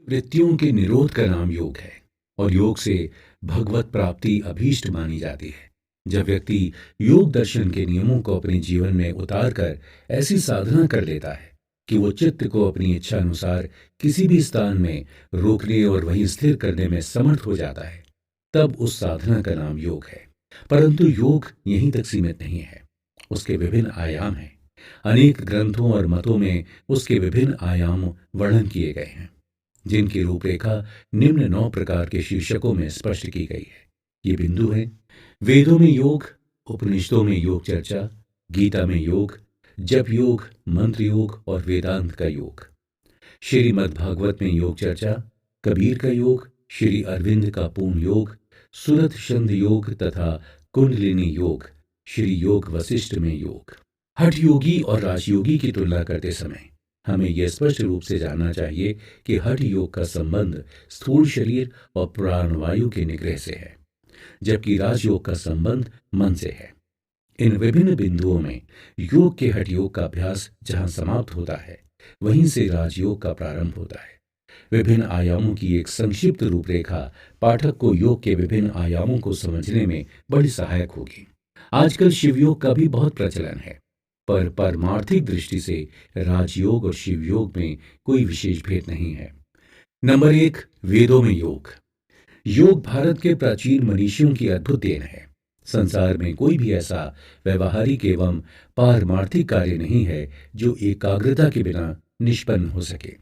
वृत्तियों के निरोध का नाम योग है और योग से भगवत प्राप्ति अभीष्ट मानी जाती है। जब व्यक्ति योग दर्शन के नियमों को अपने जीवन में उतार कर ऐसी साधना कर लेता है कि वो चित्त को अपनी इच्छा अनुसार किसी भी स्थान में रोकने और वहीं स्थिर करने में समर्थ हो जाता है, तब उस साधना का नाम योग है। परंतु योग यहीं तक सीमित नहीं है, उसके विभिन्न आयाम हैं। अनेक ग्रंथों और मतों में उसके विभिन्न आयाम वर्णन किए गए हैं, जिनकी रूपरेखा निम्न 9 प्रकार के शीर्षकों में स्पष्ट की गई है। ये बिंदु हैं: वेदों में योग, उपनिषदों में योग चर्चा, गीता में योग, जप योग, मंत्र योग और वेदांत का योग, श्रीमद् भागवत में योग चर्चा, कबीर का योग, श्री अरविंद का पूर्ण योग, सुरत छंद योग तथा कुंडलिनी योग, श्री योग वशिष्ठ में योग। हठ योगी और राजयोगी की तुलना करते समय हमें यह स्पष्ट रूप से जानना चाहिए कि हठ योग का संबंध स्थूल शरीर और प्राणवायु के निग्रह से है, जबकि राजयोग का संबंध मन से है। इन विभिन्न बिंदुओं में योग के हठ योग का अभ्यास जहां समाप्त होता है, वहीं से राजयोग का प्रारंभ होता है। विभिन्न आयामों की एक संक्षिप्त रूपरेखा पाठक को योग के विभिन्न आयामों को समझने में बड़ी सहायक होगी। आजकल शिवयोग का भी बहुत प्रचलन है, पर पारमार्थिक दृष्टि से राजयोग और शिवयोग में कोई विशेष भेद नहीं है। नंबर 1, वेदों में योग। योग भारत के प्राचीन मनीषियों की अद्भुत देन है। संसार में कोई भी ऐसा व्यवहारिक एवं पारमार्थिक कार्य नहीं है जो एकाग्रता के बिना निष्पन्न हो सके।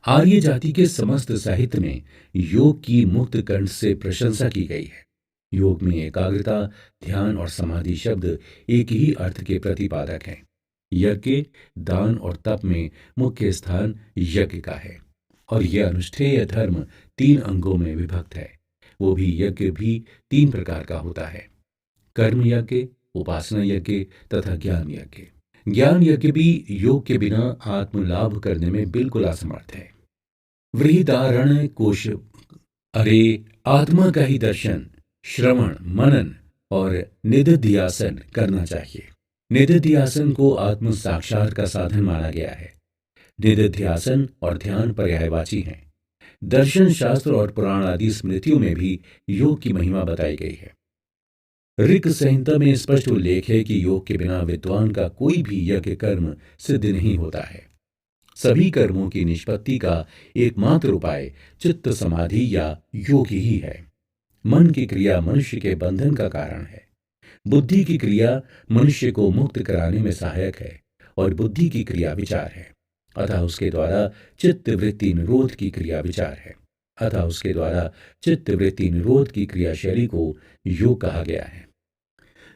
आर्य जाति के समस्त साहित्य में योग की मुक्त कंठ से प्रशंसा की गई है। योग में एकाग्रता, ध्यान और समाधि शब्द एक ही अर्थ के प्रतिपादक हैं। यज्ञ, दान और तप में मुख्य स्थान यज्ञ का है और यह अनुष्ठेय धर्म 3 अंगों में विभक्त है। वो भी यज्ञ भी 3 प्रकार का होता है: कर्म यज्ञ, उपासना यज्ञ तथा ज्ञान यज्ञ। ज्ञान यज्ञ भी योग के बिना आत्मलाभ करने में बिल्कुल असमर्थ है। वृहदारण्य कोश। अरे, आत्मा का ही दर्शन, श्रवण, मनन और निधिध्यासन करना चाहिए। निधिध्यासन को आत्म साक्षात का साधन माना गया है। निधिध्यासन और ध्यान पर्यायवाची हैं। दर्शन शास्त्र और पुराण आदि स्मृतियों में भी योग की महिमा बताई गई है। ऋक संहिता में स्पष्ट उल्लेख है कि योग के बिना विद्वान का कोई भी यज्ञ कर्म सिद्ध नहीं होता है। सभी कर्मों की निष्पत्ति का एकमात्र उपाय चित्त समाधि या योग ही है। मन की क्रिया मनुष्य के बंधन का कारण है। बुद्धि की क्रिया मनुष्य को मुक्त कराने में सहायक है और बुद्धि की क्रिया विचार है, अतः उसके द्वारा चित्त वृत्ति निरोध की क्रिया विचार है। अतः उसके द्वारा चित्त वृत्ति निरोध की क्रियाशैली को योग कहा गया है।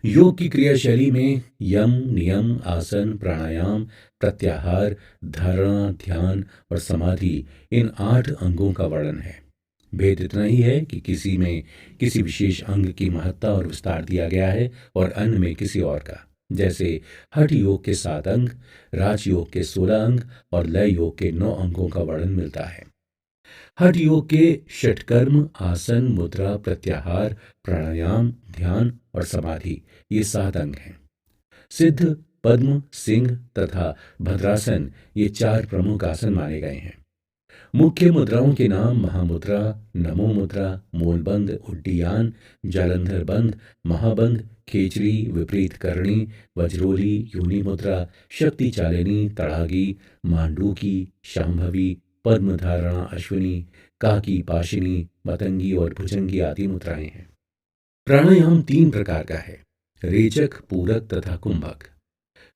योग की क्रियाशैली में यम, नियम, आसन, प्राणायाम, प्रत्याहार, धारणा, ध्यान और समाधि, इन 8 अंगों का वर्णन है। भेद इतना ही है कि किसी में किसी विशेष अंग की महत्ता और विस्तार दिया गया है और अन्य में किसी और का। जैसे हठ योग के 7 अंग, राजयोग के 16 अंग और लय योग के 9 अंगों का वर्णन मिलता है। हठ योग के षटकर्म, आसन, मुद्रा, प्रत्याहार, प्राणायाम, ध्यान और समाधि, ये 7 अंग हैं। सिद्ध, पद्म, सिंह तथा भद्रासन, ये 4 प्रमुख आसन माने गए हैं। मुख्य मुद्राओं के नाम महामुद्रा, नमो मुद्रा, मूलबंध, उड्डीयान, जालंधर बंध, महाबंध, खेचरी, विपरीत करणी, वज्रोली, योनि मुद्रा, शक्ति चालिनी, तड़ागी, मांडूकी, शांभवी, पद्मधारणा, अश्विनी, काकी, पाशिनी, मतंगी और भुजंगी आदि मुद्राएं हैं। प्राणायाम 3 प्रकार का है: रेचक, पूरक तथा कुंभक।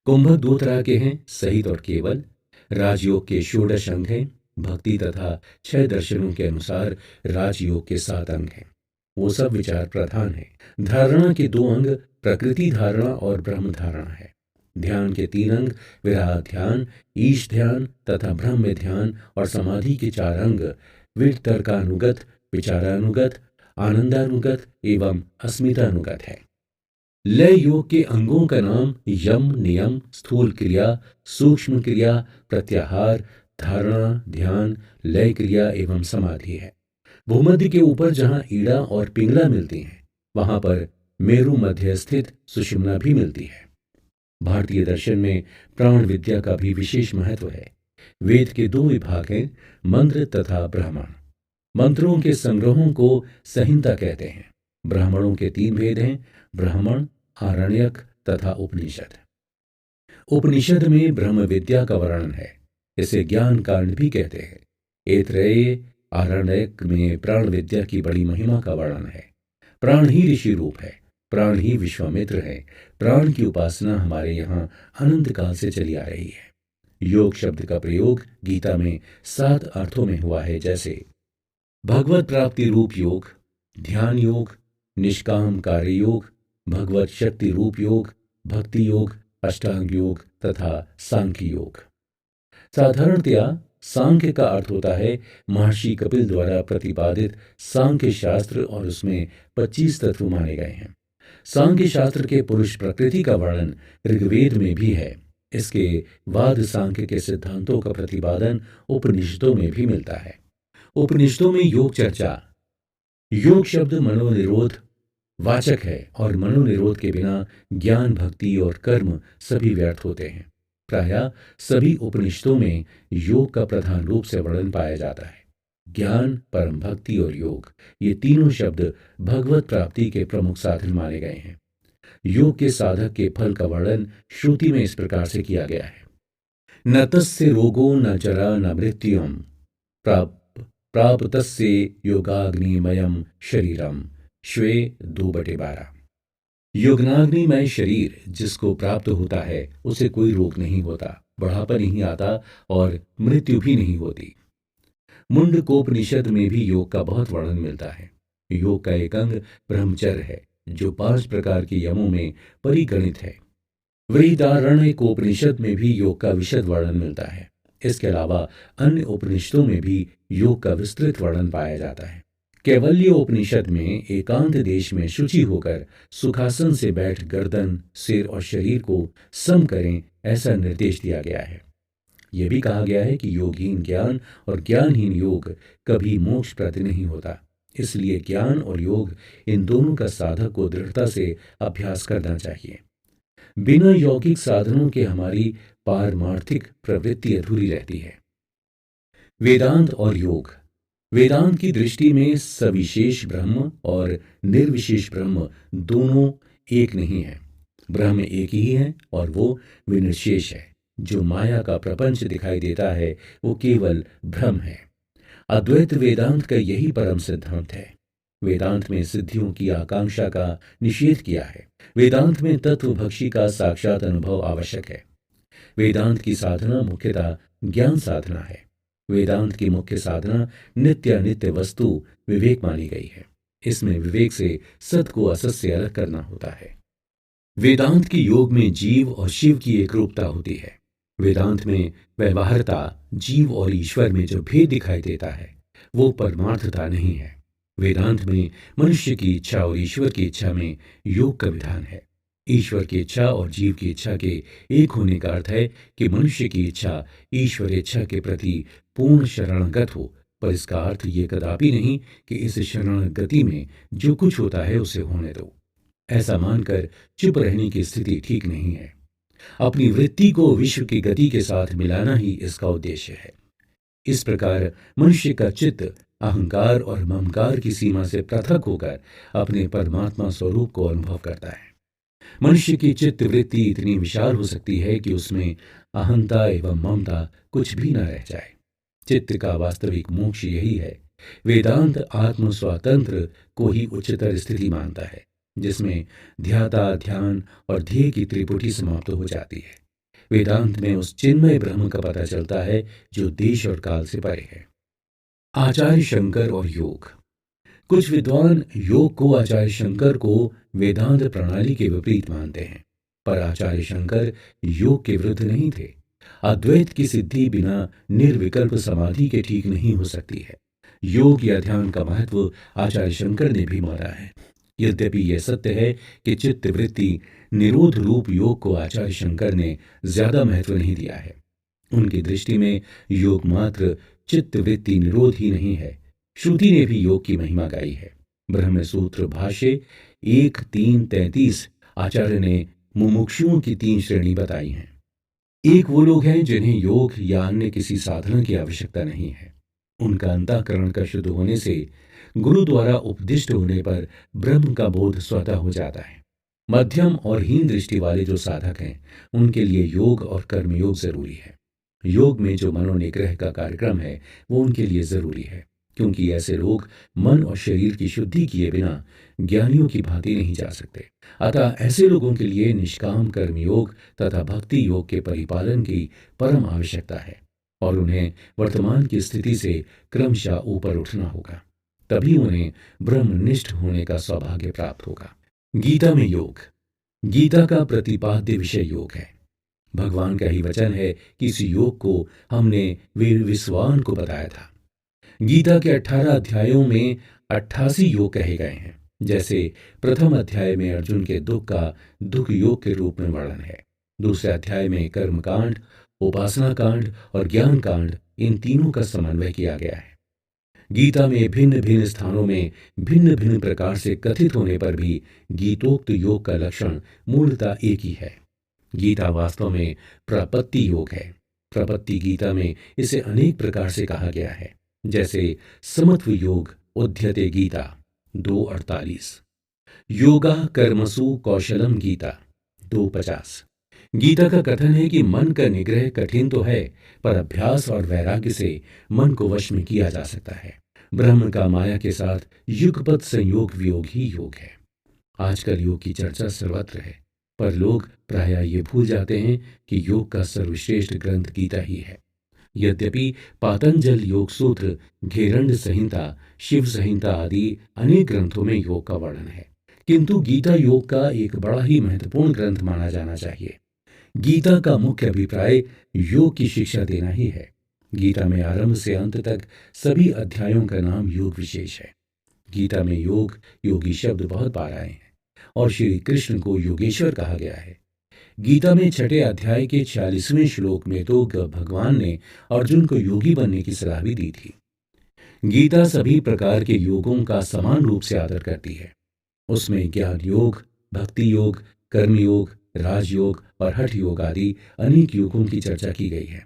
कुंभक 2 तरह के हैं: सहित और केवल। राजयोग के 16 अंग हैं। भक्ति तथा 6 दर्शनों के अनुसार राजयोग के 7 अंग हैं। वो सब विचार प्रधान है। धारणा के 2 अंग प्रकृति धारणा और ब्रह्म धारणा है। ध्यान के 3 अंग विराह ध्यान, ईश ध्यान तथा ब्रह्म ध्यान और समाधि के 4 अंग वितर्कानुगत, विचारानुगत, आनंदानुगत एवं अस्मितानुगत है। लय योग के अंगों का नाम यम, नियम, स्थूल क्रिया, सूक्ष्म क्रिया, प्रत्याहार, धारणा, ध्यान, लय क्रिया एवं समाधि है। भूमध्य के ऊपर जहां ईड़ा और पिंगला मिलती हैं, वहां पर मेरु मध्य स्थित सुषुम्ना भी मिलती है। भारतीय दर्शन में प्राण विद्या का भी विशेष महत्व है। वेद के दो विभाग हैं, मंत्र तथा ब्राह्मण। मंत्रों के संग्रहों को संहिता कहते हैं। ब्राह्मणों के तीन भेद हैं, ब्राह्मण, आरण्यक तथा उपनिषद। उपनिषद में ब्रह्म विद्या का वर्णन है। इसे ज्ञान कांड भी कहते हैं। ऐतरेय आरण्यक में प्राण विद्या की बड़ी महिमा का वर्णन है। प्राण ही ऋषि रूप है, प्राण ही विश्वामित्र है। प्राण की उपासना हमारे यहाँ अनंत काल से चली आ रही है। योग शब्द का प्रयोग गीता में 7 अर्थों में हुआ है, जैसे भगवत प्राप्ति रूप योग, ध्यान योग, निष्काम कार्य योग, भगवत शक्ति रूप योग, भक्ति योग, अष्टांग योग तथा सांख्य योग। साधारणतया सांख्य का अर्थ होता है महर्षि कपिल द्वारा प्रतिपादित सांख्य शास्त्र, और उसमें 25 तत्व माने गए हैं। सांख्य शास्त्र के पुरुष प्रकृति का वर्णन ऋग्वेद में भी है। इसके बाद सांख्य के सिद्धांतों का प्रतिपादन उपनिषदों में भी मिलता है। उपनिषदों में योग चर्चा। योग शब्द मनोनिरोध वाचक है, और मनोनिरोध के बिना ज्ञान, भक्ति और कर्म सभी व्यर्थ होते हैं। प्रायः सभी उपनिषदों में योग का प्रधान रूप से वर्णन पाया जाता है। ज्ञान, परम भक्ति और योग, ये तीनों शब्द भगवत प्राप्ति के प्रमुख साधन माने गए हैं। योग के साधक के फल का वर्णन श्रुति में इस प्रकार से किया गया है। न तस्य रोगो न जरा न मृत्युम प्राप्तस्य योगाग्निमयम शरीरम। श्वे 2/12। युग्नाग्निमय शरीर जिसको प्राप्त होता है उसे कोई रोग नहीं होता, बुढ़ापा नहीं आता और मृत्यु भी नहीं होती। मुंडकोपनिषद में भी योग का बहुत वर्णन मिलता है। योग का एक अंग ब्रह्मचर्य है, जो 5 प्रकार के यमों में परिगणित है। बृहदारण्यकोपनिषद में भी योग का विशद वर्णन मिलता है। इसके अलावा अन्य उपनिषदों में भी योग का विस्तृत वर्णन पाया जाता है। कैवल्य उपनिषद में एकांत देश में शुचि होकर सुखासन से बैठ गर्दन, सिर और शरीर को सम करें, ऐसा निर्देश दिया गया है। यह भी कहा गया है कि योगहीन ज्ञान और ज्ञानहीन योग कभी मोक्षप्रद नहीं होता। इसलिए ज्ञान और योग, इन दोनों का साधक को दृढ़ता से अभ्यास करना चाहिए। बिना यौगिक साधनों के हमारी पारमार्थिक प्रवृत्ति अधूरी रहती है। वेदांत और योग। वेदांत की दृष्टि में सविशेष ब्रह्म और निर्विशेष ब्रह्म दोनों एक नहीं है। ब्रह्म एक ही है और वो विनिर्शेष है। जो माया का प्रपंच दिखाई देता है वो केवल भ्रम है। अद्वैत वेदांत का यही परम सिद्धांत है। वेदांत में सिद्धियों की आकांक्षा का निषेध किया है। वेदांत में तत्वभक्षी का साक्षात अनुभव आवश्यक है। वेदांत की साधना मुख्यतः ज्ञान साधना है। वेदांत की मुख्य साधना नित्य अनित्य वस्तु विवेक मानी गई है। इसमें विवेक से सत को असत से अलग करना होता है। वेदांत की योग में जीव और शिव की एकरूपता होती है। वेदांत में व्यवहारता, जीव और ईश्वर में जो भेद दिखाई देता है वो परमार्थता नहीं है। वेदांत में मनुष्य की इच्छा और ईश्वर की इच्छा में योग का विधान है। ईश्वर की इच्छा और जीव की इच्छा के एक होने का अर्थ है कि मनुष्य की इच्छा ईश्वर इच्छा के प्रति पूर्ण शरणागत हो, पर इसका अर्थ ये कदापि नहीं कि इस शरणागति में जो कुछ होता है उसे होने दो। ऐसा मानकर चुप रहने की स्थिति ठीक नहीं है। अपनी वृत्ति को विश्व की गति के साथ मिलाना ही इसका उद्देश्य है। इस प्रकार मनुष्य का चित्त अहंकार और ममकार की सीमा से पृथक होकर अपने परमात्मा स्वरूप को अनुभव करता है। मनुष्य की चित्त वृत्ति इतनी विशाल हो सकती है कि उसमें अहंता एवं ममता कुछ भी न रह जाए। चित्त का वास्तविक मोक्ष यही है। वेदांत आत्म स्वातंत्र को ही उच्चतर स्थिति मानता है, जिसमें ध्याता, ध्यान और ध्येय की त्रिपुटी समाप्त हो जाती है। वेदांत में उस चिन्मय ब्रह्म का पता चलता है जो देश और काल से परे है। आचार्य शंकर और योग। कुछ विद्वान योग को आचार्य शंकर को वेदांत प्रणाली के विपरीत मानते हैं, पर आचार्य शंकर योग के विरुद्ध नहीं थे। अद्वैत की सिद्धि बिना निर्विकल्प समाधि के ठीक नहीं हो सकती है। योग या ध्यान का महत्व आचार्य शंकर ने भी माना है। यद्यपि यह सत्य है कि चित्त वृत्ति निरोध रूप योग को आचार्य शंकर ने ज्यादा महत्व नहीं दिया है। उनकी दृष्टि में योग मात्र चित्त वृत्ति निरोध ही नहीं है। श्रुति ने भी योग की महिमा गाई है। ब्रह्मसूत्र भाष्य 1:3:33 आचार्य ने मुमुक्षुओं की 3 श्रेणी बताई हैं। एक वो लोग हैं जिन्हें योग या अन्य किसी साधना की आवश्यकता नहीं है। उनका अंतःकरण का शुद्ध होने से, गुरु द्वारा उपदिष्ट होने पर ब्रह्म का बोध स्वतः हो जाता है। मध्यम और हीन दृष्टि वाले जो साधक हैं, उनके लिए योग और कर्मयोग जरूरी है। योग में जो मनोनिग्रह का कार्यक्रम है, वो उनके लिए जरूरी है, क्योंकि ऐसे लोग मन और शरीर की शुद्धि किए बिना ज्ञानियों की भांति नहीं जा सकते। अतः ऐसे लोगों के लिए निष्काम कर्मयोग तथा भक्ति योग के परिपालन की परम आवश्यकता है, और उन्हें वर्तमान की स्थिति से क्रमशः ऊपर उठना होगा। तभी उन्हें ब्रह्मनिष्ठ होने का सौभाग्य प्राप्त होगा। गीता में योग। गीता का प्रतिपाद्य विषय योग है। भगवान का ही वचन है कि इस योग को हमने वीर विश्वान को बताया था। गीता के 18 अध्यायों में 88 योग कहे गए हैं। जैसे प्रथम अध्याय में अर्जुन के दुख का दुख योग के रूप में वर्णन है। दूसरे अध्याय में कर्म कांड, उपासना कांड और ज्ञान कांड, इन तीनों का समन्वय किया गया है। गीता में भिन्न भिन्न स्थानों में भिन्न भिन्न प्रकार से कथित होने पर भी गीतोक्त योग का लक्षण मूलतः एक ही है। गीता वास्तव में प्रपत्ति योग है। प्रपत्ति गीता में इसे अनेक प्रकार से कहा गया है, जैसे समत्व योग उद्यते गीता 2:48, योगा कर्मसु कौशलम गीता 2:50। गीता का कथन है कि मन का निग्रह कठिन तो है, पर अभ्यास और वैराग्य से मन को वश में किया जा सकता है। ब्रह्म का माया के साथ युगपत संयोग वियोग ही योग है। आजकल योग की चर्चा सर्वत्र है, पर लोग प्रायः ये भूल जाते हैं कि योग का सर्वश्रेष्ठ ग्रंथ गीता ही है। यद्यपि पातंजल योग सूत्र, घेरंड संहिता, शिव संहिता आदि अनेक ग्रंथों में योग का वर्णन है, किंतु गीता योग का एक बड़ा ही महत्वपूर्ण ग्रंथ माना जाना चाहिए। गीता का मुख्य अभिप्राय योग की शिक्षा देना ही है। गीता में आरंभ से अंत तक सभी अध्यायों का नाम योग विशेष है। गीता में योग, योगी शब्द बहुत बार आए हैं, और श्री कृष्ण को योगेश्वर कहा गया है। गीता में 6 अध्याय के 46वें श्लोक में तो भगवान ने अर्जुन को योगी बनने की सलाह भी दी थी। गीता सभी प्रकार के योगों का समान रूप से आदर करती है। उसमें ज्ञान योग, भक्ति योग, कर्म योग, राजयोग और हठ योग आदि अनेक योगों की चर्चा की गई है।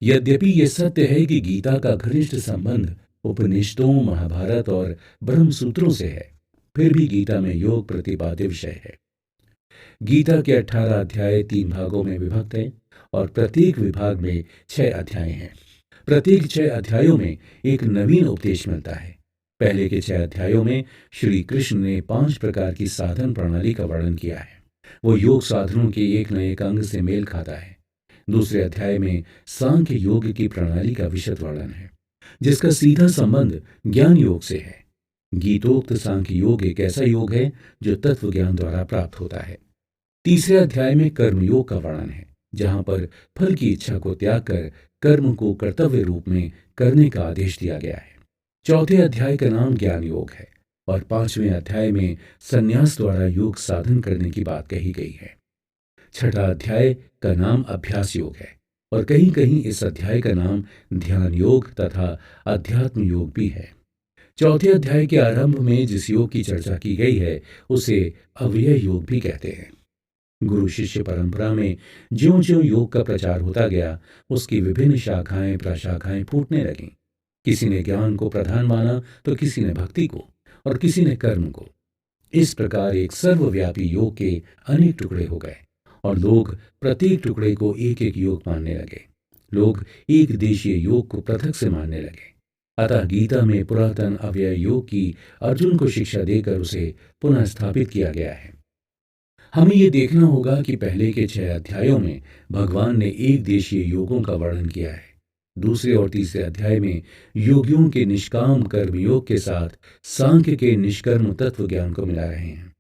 यद्यपि यह सत्य है कि गीता का घनिष्ठ संबंध उपनिषदों, महाभारत और ब्रह्म सूत्रों से है, फिर भी गीता में योग प्रतिपाद्य विषय है। गीता के 18 अध्याय 3 भागों में विभक्त हैं, और प्रत्येक विभाग में 6 अध्याय हैं। प्रत्येक 6 अध्यायों में एक नवीन उपदेश मिलता है। पहले के 6 अध्यायों में श्री कृष्ण ने 5 प्रकार की साधन प्रणाली का वर्णन किया है। वो योग साधनों के एक न एक अंग से मेल खाता है। दूसरे अध्याय में सांख्य योग की प्रणाली का विशद वर्णन है, जिसका सीधा संबंध ज्ञान योग से है। गीतोक्त सांख्य योग एक ऐसा योग है जो तत्व ज्ञान द्वारा प्राप्त होता है। तीसरे अध्याय में कर्म योग का वर्णन है, जहां पर फल की इच्छा को त्याग कर कर्म को कर्तव्य रूप में करने का आदेश दिया गया है। चौथे अध्याय का नाम ज्ञान योग है, और 5वें अध्याय में संन्यास द्वारा योग साधन करने की बात कही गई है। छठा अध्याय का नाम अभ्यास योग है, और कहीं कहीं इस अध्याय का नाम ध्यान योग तथा अध्यात्म योग भी है। चौथे अध्याय के आरंभ में जिस योग की चर्चा की गई है, उसे अव्यय योग भी कहते हैं। गुरु शिष्य परंपरा में ज्यों ज्यों योग का प्रचार होता गया, उसकी विभिन्न शाखाएं प्रशाखाएं फूटने लगीं। किसी ने ज्ञान को प्रधान माना, तो किसी ने भक्ति को, और किसी ने कर्म को। इस प्रकार एक सर्वव्यापी योग के अनेक टुकड़े हो गए, और लोग प्रत्येक टुकड़े को एक एक योग मानने लगे। लोग एक देशीय योग को पृथक से मानने लगे। अतः गीता में पुरातन अव्यय योग की अर्जुन को शिक्षा देकर उसे पुनः स्थापित किया गया है। हमें ये देखना होगा कि पहले के 6 अध्यायों में भगवान ने एक देशीय योगों का वर्णन किया है। दूसरे और तीसरे अध्याय में योगियों के निष्काम कर्म योग के साथ सांख्य के निष्कर्म तत्व ज्ञान को मिला रहे हैं।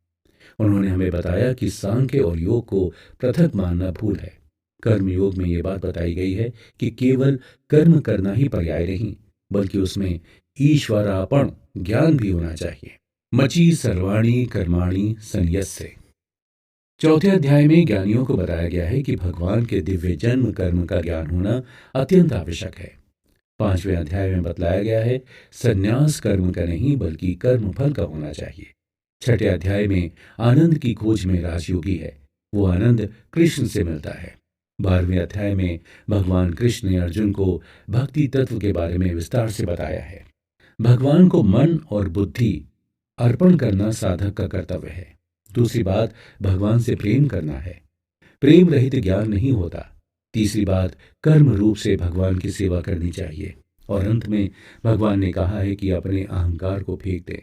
उन्होंने हमें बताया कि सांख्य और योग को पृथक मानना भूल है। कर्म योग में ये बात बताई गई है कि केवल कर्म करना ही पर्याय नहीं, बल्कि उसमें ईश्वरार्पण ज्ञान भी होना चाहिए। मची सर्वाणी कर्माणि संन्यस्य। चौथे अध्याय में ज्ञानियों को बताया गया है कि भगवान के दिव्य जन्म कर्म का ज्ञान होना अत्यंत आवश्यक है। 5वें अध्याय में बतलाया गया है संन्यास कर्म का नहीं, बल्कि कर्म फल का होना चाहिए। 6ठे अध्याय में आनंद की खोज में राजयोगी है। वो आनंद कृष्ण से मिलता है। 12वें अध्याय में भगवान कृष्ण ने अर्जुन को भक्ति तत्व के बारे में विस्तार से बताया है। भगवान को मन और बुद्धि अर्पण करना साधक का कर्तव्य है। दूसरी बात, भगवान से प्रेम करना है। प्रेम रहित ज्ञान नहीं होता। तीसरी बात, कर्म रूप से भगवान की सेवा करनी चाहिए। और अंत में भगवान ने कहा है कि अपने अहंकार को फेंक दे।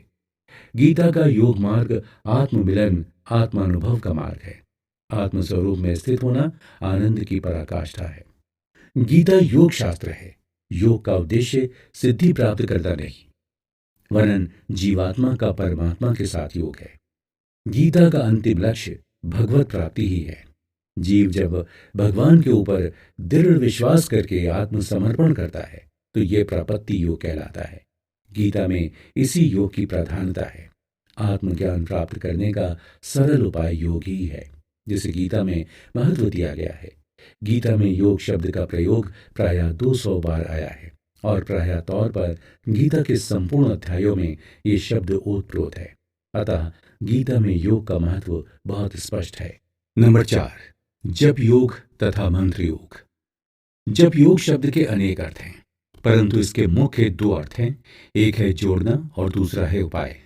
गीता का योग मार्ग आत्ममिलन, आत्मानुभव का मार्ग है। आत्मस्वरूप में स्थित होना आनंद की पराकाष्ठा है। गीता योग शास्त्र है। योग का उद्देश्य सिद्धि प्राप्त करना नहीं, वरन जीवात्मा का परमात्मा के साथ योग है। गीता का अंतिम लक्ष्य भगवत प्राप्ति ही है। जीव जब भगवान के ऊपर दृढ़ विश्वास करके आत्मसमर्पण करता है तो यह प्रपत्ति योग कहलाता है। गीता में इसी योग की प्रधानता है। आत्मज्ञान प्राप्त करने का सरल उपाय योग ही है, जिसे गीता में महत्व दिया गया है। गीता में योग शब्द का प्रयोग प्रायः 200 बार आया है और प्रायः तौर पर गीता के संपूर्ण अध्यायों में ये शब्द ओतप्रोत है। अतः गीता में योग का महत्व बहुत स्पष्ट है। नंबर 4, जप योग तथा मंत्र योग। जप योग शब्द के अनेक अर्थ हैं, परंतु इसके मुख्य 2 अर्थ हैं। एक है जोड़ना और दूसरा है उपाय।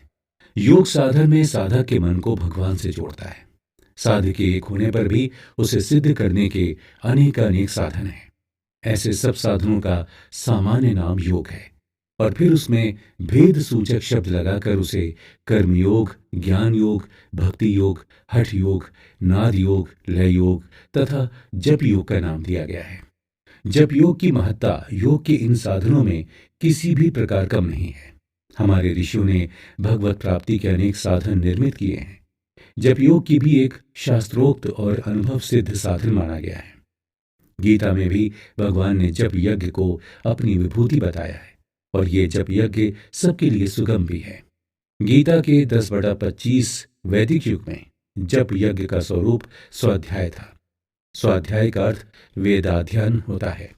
योग साधन में साधक के मन को भगवान से जोड़ता है। साधक के एक होने पर भी उसे सिद्ध करने के अनेक साधन हैं। ऐसे सब साधनों का सामान्य नाम योग है और फिर उसमें भेद सूचक शब्द लगाकर उसे कर्मयोग, ज्ञान योग, भक्ति योग, हठ योग, नाद योग, लय योग तथा जप योग का नाम दिया गया है। जप योग की महत्ता योग के इन साधनों में किसी भी प्रकार कम नहीं है। हमारे ऋषियों ने भगवत प्राप्ति के अनेक साधन निर्मित किए हैं। जप योग की भी एक शास्त्रोक्त और अनुभव सिद्ध साधन माना गया है। गीता में भी भगवान ने जप यज्ञ को अपनी विभूति बताया है और ये जप यज्ञ सबके लिए सुगम भी है। गीता के 10/25 वैदिक युग में जप यज्ञ का स्वरूप स्वाध्याय था। स्वाध्याय का अर्थ वेदाध्ययन होता है।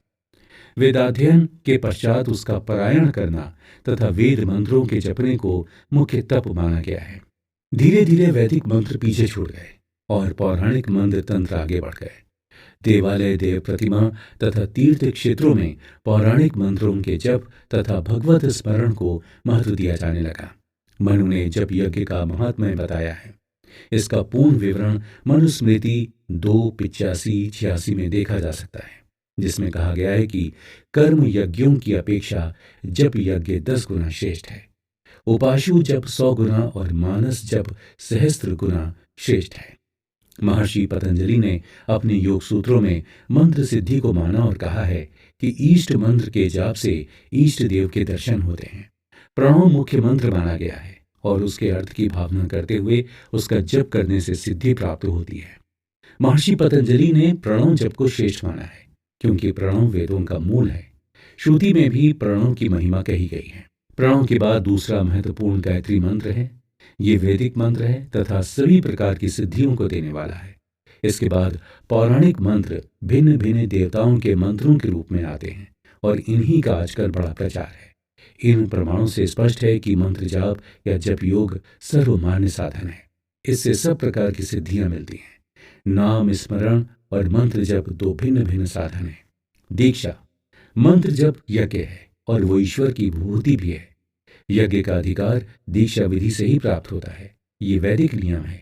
वेदाध्ययन के पश्चात उसका पारायण करना तथा वेद मंत्रों के जपने को मुख्य तप माना गया है। धीरे धीरे वैदिक मंत्र पीछे छूट गए और पौराणिक मंत्र तंत्र आगे बढ़ गए। देवालय, देव प्रतिमा तथा तीर्थ क्षेत्रों में पौराणिक मंत्रों के जप तथा भगवत स्मरण को महत्व दिया जाने लगा। मनु ने जप यज्ञ का महात्म्य बताया है। इसका पूर्ण विवरण मनुस्मृति 2:85-86 में देखा जा सकता है, जिसमें कहा गया है कि कर्म यज्ञों की अपेक्षा जप यज्ञ 10 गुना श्रेष्ठ है। उपाशु जप 100 गुना और मानस जप सहस्त्र गुना श्रेष्ठ है। महर्षि पतंजलि ने अपने योग सूत्रों में मंत्र सिद्धि को माना और कहा है कि ईष्ट मंत्र के जाप से ईष्ट देव के दर्शन होते हैं। प्रणव मुख्य मंत्र माना गया है और उसके अर्थ की भावना करते हुए उसका जप करने से सिद्धि प्राप्त होती है। महर्षि पतंजलि ने प्रणव जप को श्रेष्ठ माना है क्योंकि प्रणव वेदों का मूल है। श्रुति में भी प्रणव की महिमा कही गई है। प्रणव के बाद दूसरा महत्वपूर्ण गायत्री मंत्र है। ये वैदिक मंत्र है तथा सभी प्रकार की सिद्धियों को देने वाला है। इसके बाद पौराणिक मंत्र भिन्न भिन्न देवताओं के मंत्रों के रूप में आते हैं और इन्हीं का आजकल बड़ा प्रचार है। इन प्रमाणों से स्पष्ट है कि मंत्र जाप या जप योग सर्वमान्य साधन है। इससे सब प्रकार की सिद्धियां मिलती हैं। नाम स्मरण और मंत्र जप 2 भिन्न भिन्न साधन है। दीक्षा, मंत्र जप यज्ञ है और वो ईश्वर की विभूति भी है। यज्ञ का अधिकार दीक्षा विधि से ही प्राप्त होता है। ये वैदिक नियम है।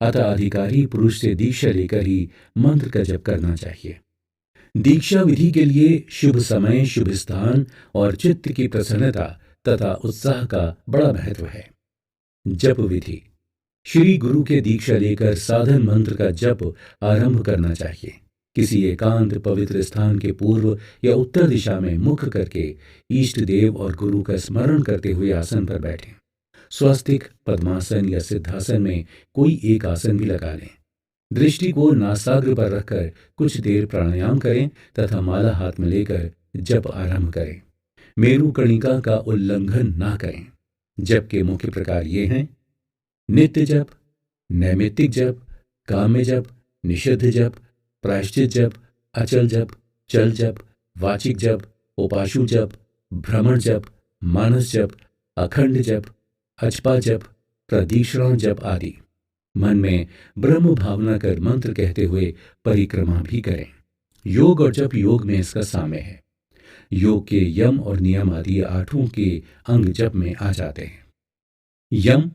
अतः अधिकारी पुरुष से दीक्षा लेकर ही मंत्र का जप करना चाहिए। दीक्षा विधि के लिए शुभ समय, शुभ स्थान और चित्त की प्रसन्नता तथा उत्साह का बड़ा महत्व है। जप विधि, श्री गुरु के दीक्षा लेकर साधन मंत्र का जप आरंभ करना चाहिए। किसी एकांत पवित्र स्थान के पूर्व या उत्तर दिशा में मुख करके इष्ट देव और गुरु का स्मरण करते हुए आसन पर बैठें। स्वस्तिक, पद्मासन या सिद्धासन में कोई एक आसन भी लगा लें। दृष्टि को नासाग्र पर रखकर कुछ देर प्राणायाम करें तथा माला हाथ में लेकर जप आरंभ करें। मेरु कणिका का उल्लंघन ना करें। जप के मुख्य प्रकार ये हैं: नित्य जप, नैमित्तिक जप, काम्य जप, निषिद्ध जप, प्रायश्चित जप, अचल जप, चल जप, वाचिक जप, उपाशु जप, भ्रमण जप, मानस जप, अखंड जप, अचपा जप, प्रदीक्षिणा जप आदि। मन में ब्रह्म भावना कर मंत्र कहते हुए परिक्रमा भी करें। योग और जप योग में इसका साम्य है। योग के यम और नियम आदि आठों के अंग जप में आ जाते हैं। यम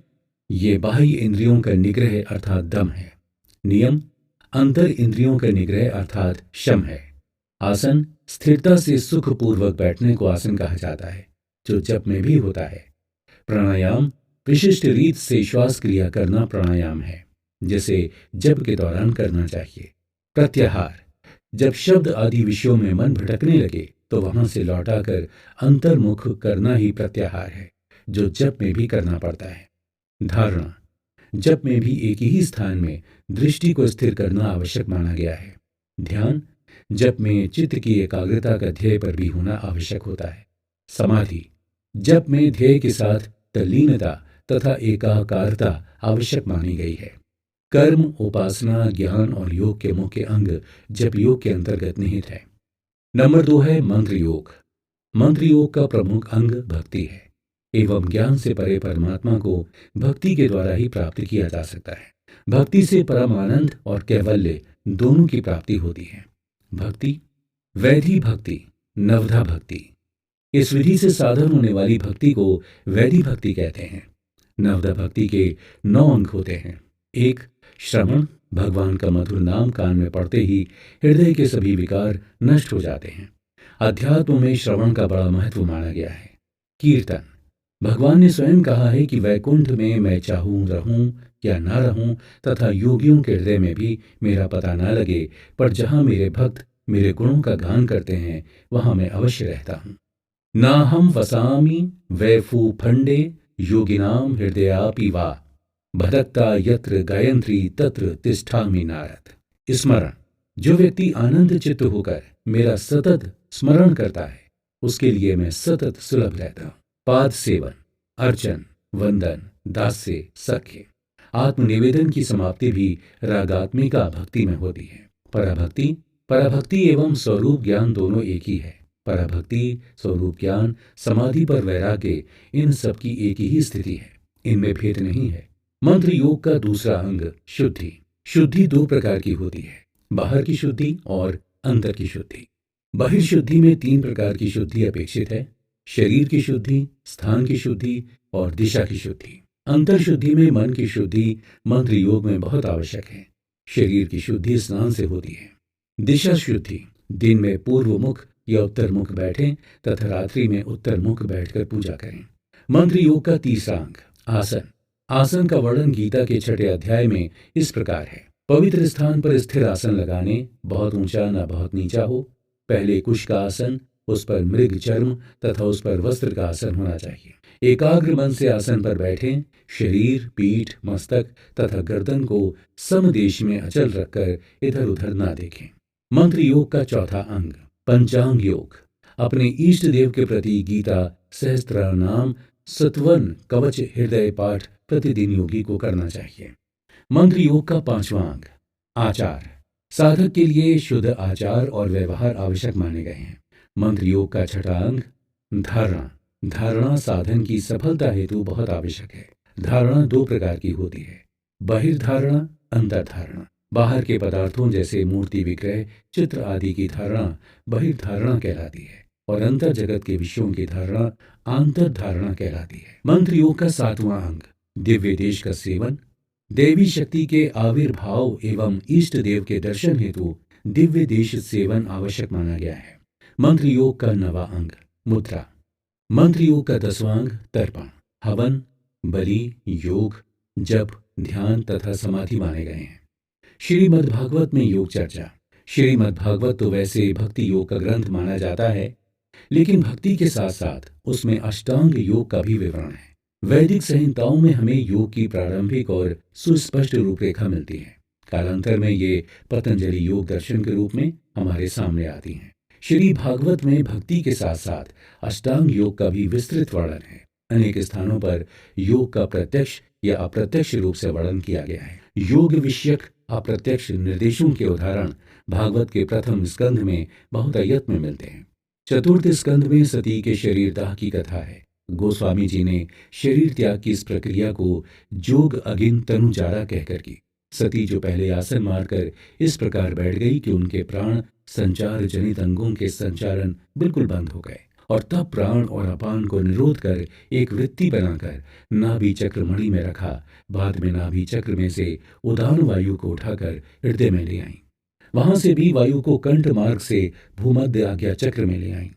ये बाह्य इंद्रियों का निग्रह अर्थात दम है। नियम अंतर इंद्रियों का निग्रह अर्थात शम है। आसन स्थिरता से सुखपूर्वक बैठने को आसन कहा जाता है, जो जप में भी होता है। प्राणायाम विशिष्ट रीत से श्वास क्रिया करना प्राणायाम है, जिसे जप के दौरान करना चाहिए। प्रत्याहार जब शब्द आदि विषयों में मन भटकने लगे तो वहां से लौटाकर अंतर्मुख करना ही प्रत्याहार है, जो जप में भी करना पड़ता है। धारणा जप में भी एक ही स्थान में दृष्टि को स्थिर करना आवश्यक माना गया है। ध्यान जप में चित्त की एकाग्रता का ध्येय पर भी होना आवश्यक होता है। समाधि जप में ध्येय के साथ तल्लीनता तथा एकाकारता आवश्यक मानी गई है। कर्म उपासना ज्ञान और योग के मुख्य अंग जप योग के अंतर्गत निहित है। नंबर 2 है मंत्र योग। मंत्र योग का प्रमुख अंग भक्ति है एवं ज्ञान से परे परमात्मा को भक्ति के द्वारा ही प्राप्त किया जा सकता है। भक्ति से परम आनंद और कैवल्य दोनों की प्राप्ति होती है। भक्ति वैधि भक्ति, नवधा भक्ति, इस विधि से साधन होने वाली भक्ति को वैधि भक्ति कहते हैं। नवधा भक्ति के 9 अंग होते हैं। 1 श्रवण भगवान का मधुर नाम कान में पड़ते ही हृदय के सभी विकार नष्ट हो जाते हैं। अध्यात्म में श्रवण का बड़ा महत्व माना गया है। कीर्तन भगवान ने स्वयं कहा है कि वैकुंठ में मैं चाहूं रहूं या ना रहूं तथा योगियों के हृदय में भी मेरा पता ना लगे, पर जहां मेरे भक्त मेरे गुणों का गान करते हैं वहां मैं अवश्य रहता हूं। ना हम वसामि वैफू फंडे योगिनाम हृदयापि वा भदक्ता यत्र गायत्री तत्र तिष्ठामि नारद। स्मरण जो व्यक्ति आनंद चित्त होकर मेरा सतत स्मरण करता है उसके लिए मैं सतत सुलभ रहता हूं। पाद सेवन अर्चन वंदन दास्य सख्य आत्मनिवेदन की समाप्ति भी रागात्मिका भक्ति में होती है। पराभक्ति एवं स्वरूप ज्ञान दोनों एक ही है। पराभक्ति स्वरूप ज्ञान समाधि पर वैराग्य इन सब की एक ही स्थिति है, इनमें भेद नहीं है। मंत्र योग का दूसरा अंग शुद्धि। शुद्धि 2 प्रकार की होती है, बाहर की शुद्धि और अंतर की शुद्धि। बहिर्शुद्धि में 3 प्रकार की शुद्धि अपेक्षित है, शरीर की शुद्धि, स्थान की शुद्धि और दिशा की शुद्धि। अंतर शुद्धि में मन की शुद्धि मंत्र योग में बहुत आवश्यक है। शरीर की शुद्धि स्नान से होती है। दिशा शुद्धि दिन में पूर्व मुख या उत्तर मुख बैठें तथा रात्रि में उत्तर मुख बैठकर पूजा करें। मंत्र योग का तीसरा अंग आसन। आसन का वर्णन गीता के 6ठे अध्याय में इस प्रकार है। पवित्र स्थान पर स्थिर आसन लगाने, बहुत ऊंचा न बहुत नीचा हो। पहले कुश का आसन, उस पर मृग चर्म तथा उस पर वस्त्र का आसन होना चाहिए। एकाग्र मन से आसन पर बैठें। शरीर, पीठ, मस्तक तथा गर्दन को समदेश में अचल रखकर इधर उधर ना देखें। मंत्र योग का चौथा अंग पंचांग योग। अपने इष्ट देव के प्रति गीता सहस्त्रनाम सत्वन कवच हृदय पाठ प्रतिदिन योगी को करना चाहिए। मंत्र योग का 5वां अंग आचार। साधक के लिए शुद्ध आचार और व्यवहार आवश्यक माने गए हैं। मंत्र योग का 6ठा अंग धारणा। धारणा साधन की सफलता हेतु बहुत आवश्यक है। धारणा 2 प्रकार की होती है, बहिर्धारणा, अंतर्धारणा। बाहर के पदार्थों जैसे मूर्ति विग्रह चित्र आदि की धारणा बहिर्धारणा कहलाती है और अंतर जगत के विषयों की धारणा आंतरधारणा कहलाती है। मंत्र योग का 7वां अंग दिव्य देश का सेवन। देवी शक्ति के आविर्भाव एवं इष्ट देव के दर्शन हेतु दिव्य देश सेवन आवश्यक माना गया है। मंत्र योग का 9वां अंग मुद्रा। मंत्र योग का 10वां अंग तर्पण। हवन, बलि, योग, जप, ध्यान तथा समाधि माने गए हैं। श्रीमद् भागवत में योग चर्चा। श्रीमद् भागवत तो वैसे भक्ति योग का ग्रंथ माना जाता है, लेकिन भक्ति के साथ साथ उसमें अष्टांग योग का भी विवरण है। वैदिक संहिताओं में हमें योग की प्रारंभिक और सुस्पष्ट रूपरेखा मिलती है। कालांतर में ये पतंजलि योग दर्शन के रूप में हमारे सामने आती हैं। श्री भागवत में भक्ति के साथ साथ अष्टांग योग का भी विस्तृत वर्णन है। अनेक स्थानों पर योग का प्रत्यक्ष या अप्रत्यक्ष रूप से वर्णन किया गया है। योग विषयक अप्रत्यक्ष निर्देशों के उदाहरण भागवत के प्रथम स्कंध में बहुतायत में मिलते हैं। चतुर्थ स्कंध में सती के शरीर दाह की कथा है। गोस्वामी जी ने शरीर त्याग की इस प्रक्रिया को जोग अगिन तनु जारा कहकर की। सती जो पहले आसन मारकर इस प्रकार बैठ गई कि उनके प्राण संचार जनित अंगों के संचालन बिल्कुल बंद हो गए, और तब प्राण और अपान को निरोध कर एक वृत्ति बनाकर नाभि चक्र मणि में रखा। बाद में नाभि चक्र में से उदान वायु को उठाकर हृदय में ले आई। वहां से भी वायु को कंठ मार्ग से भूमध्य आज्ञा चक्र में ले आई।